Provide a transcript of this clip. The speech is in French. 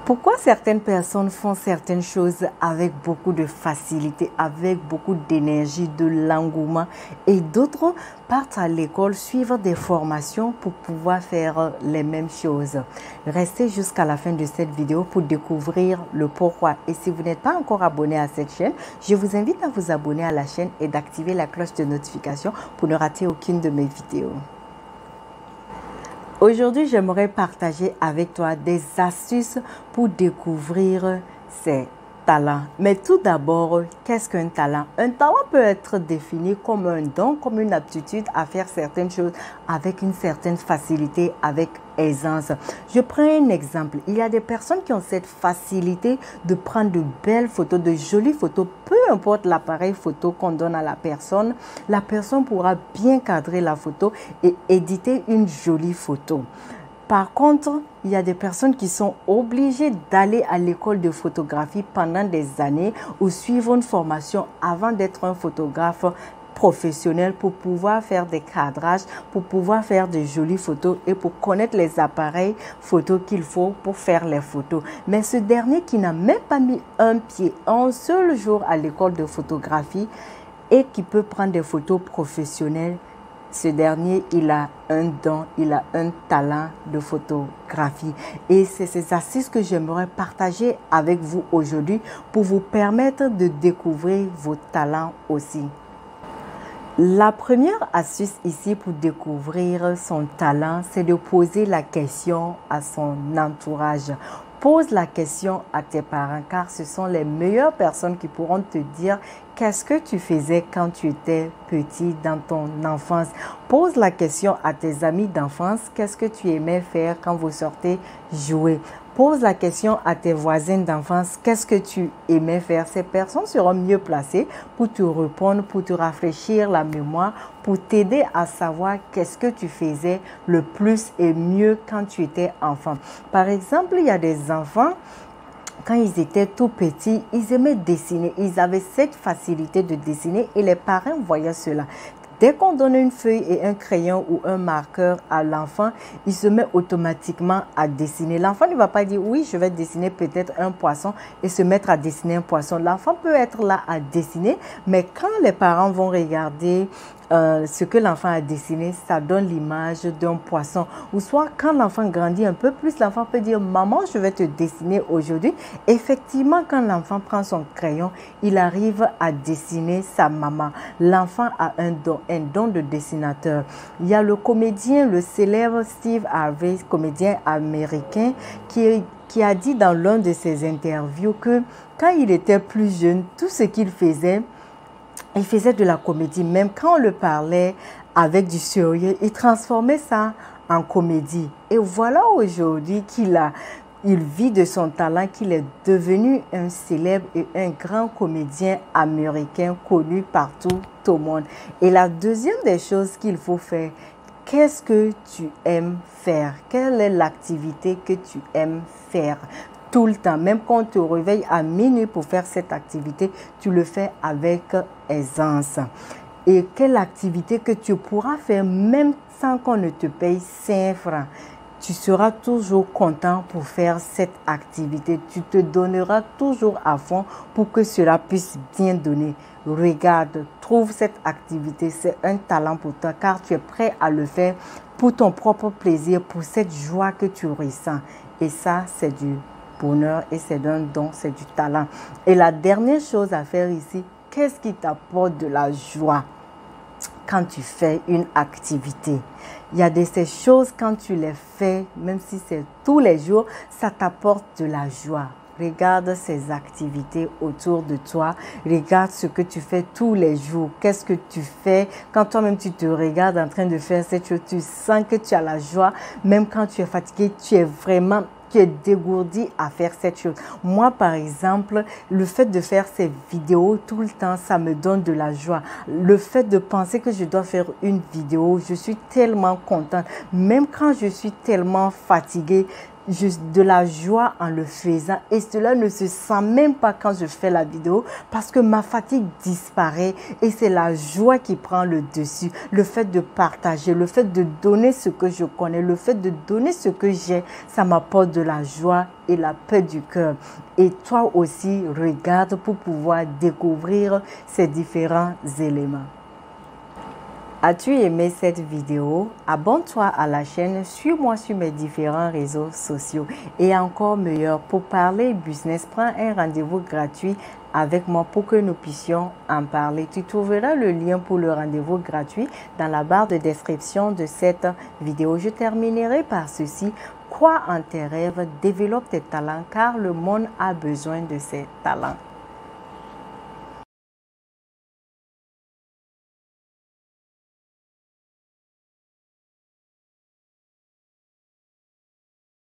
Pourquoi certaines personnes font certaines choses avec beaucoup de facilité, avec beaucoup d'énergie, de l'engouement, et d'autres partent à l'école suivre des formations pour pouvoir faire les mêmes choses? Restez jusqu'à la fin de cette vidéo pour découvrir le pourquoi. Et si vous n'êtes pas encore abonné à cette chaîne, je vous invite à vous abonner à la chaîne et d'activer la cloche de notification pour ne rater aucune de mes vidéos. Aujourd'hui, j'aimerais partager avec toi des astuces pour découvrir ses talents. Mais tout d'abord, qu'est-ce qu'un talent? Un talent peut être défini comme un don, comme une aptitude à faire certaines choses avec une certaine facilité, avec aisance. Je prends un exemple. Il y a des personnes qui ont cette facilité de prendre de belles photos, de jolies photos. Peu importe l'appareil photo qu'on donne à la personne pourra bien cadrer la photo et éditer une jolie photo. Par contre, il y a des personnes qui sont obligées d'aller à l'école de photographie pendant des années ou suivre une formation avant d'être un photographe professionnel pour pouvoir faire des cadrages, pour pouvoir faire de jolies photos et pour connaître les appareils photo qu'il faut pour faire les photos. Mais ce dernier qui n'a même pas mis un pied un seul jour à l'école de photographie et qui peut prendre des photos professionnelles, ce dernier, il a un don, il a un talent de photographie. Et c'est ces astuces que j'aimerais partager avec vous aujourd'hui pour vous permettre de découvrir vos talents aussi. La première astuce ici pour découvrir son talent, c'est de poser la question à son entourage. Pose la question à tes parents car ce sont les meilleures personnes qui pourront te dire qu'est-ce que tu faisais quand tu étais petit dans ton enfance. Pose la question à tes amis d'enfance, qu'est-ce que tu aimais faire quand vous sortez jouer. Pose la question à tes voisins d'enfance, qu'est-ce que tu aimais faire. Ces personnes seront mieux placées pour te répondre, pour te rafraîchir la mémoire, pour t'aider à savoir qu'est-ce que tu faisais le plus et mieux quand tu étais enfant. Par exemple, il y a des enfants, quand ils étaient tout petits, ils aimaient dessiner. Ils avaient cette facilité de dessiner et les parents voyaient cela. Dès qu'on donne une feuille et un crayon ou un marqueur à l'enfant, il se met automatiquement à dessiner. L'enfant ne va pas dire « oui, je vais dessiner peut-être un poisson » et se mettre à dessiner un poisson. L'enfant peut être là à dessiner, mais quand les parents vont regarder ce que l'enfant a dessiné, ça donne l'image d'un poisson. Ou soit quand l'enfant grandit un peu plus, l'enfant peut dire « maman, je vais te dessiner aujourd'hui ». Effectivement, quand l'enfant prend son crayon, il arrive à dessiner sa maman. L'enfant a un don de dessinateur. Il y a le comédien, le célèbre Steve Harvey, comédien américain, qui a dit dans l'un de ses interviews que quand il était plus jeune, tout ce qu'il faisait, il faisait de la comédie. Même quand on le parlait avec du sérieux, il transformait ça en comédie. Et voilà aujourd'hui il vit de son talent, qu'il est devenu un célèbre et un grand comédien américain connu partout au monde. Et la deuxième des choses qu'il faut faire, qu'est-ce que tu aimes faire? Quelle est l'activité que tu aimes faire? Tout le temps, même quand on te réveille à minuit pour faire cette activité, tu le fais avec aisance. Et quelle activité que tu pourras faire même sans qu'on ne te paye 5 francs. Tu seras toujours content pour faire cette activité. Tu te donneras toujours à fond pour que cela puisse bien donner. Regarde, trouve cette activité. C'est un talent pour toi car tu es prêt à le faire pour ton propre plaisir, pour cette joie que tu ressens. Et ça, c'est du bonheur et c'est un don, c'est du talent. Et la dernière chose à faire ici, qu'est-ce qui t'apporte de la joie quand tu fais une activité? Il y a ces choses, quand tu les fais, même si c'est tous les jours, ça t'apporte de la joie. Regarde ces activités autour de toi. Regarde ce que tu fais tous les jours. Qu'est-ce que tu fais quand toi-même tu te regardes en train de faire cette chose? Tu sens que tu as la joie. Même quand tu es fatigué, tu es dégourdi à faire cette chose. Moi, par exemple, le fait de faire ces vidéos tout le temps, ça me donne de la joie. Le fait de penser que je dois faire une vidéo, je suis tellement contente. Même quand je suis tellement fatiguée, de la joie en le faisant et cela ne se sent même pas quand je fais la vidéo parce que ma fatigue disparaît et c'est la joie qui prend le dessus. Le fait de partager, le fait de donner ce que je connais, le fait de donner ce que j'ai, ça m'apporte de la joie et la paix du cœur. Et toi aussi, regarde pour pouvoir découvrir ces différents éléments. As-tu aimé cette vidéo? Abonne-toi à la chaîne, suis-moi sur mes différents réseaux sociaux. Et encore meilleur, pour parler business, prends un rendez-vous gratuit avec moi pour que nous puissions en parler. Tu trouveras le lien pour le rendez-vous gratuit dans la barre de description de cette vidéo. Je terminerai par ceci. Crois en tes rêves, développe tes talents car le monde a besoin de ces talents.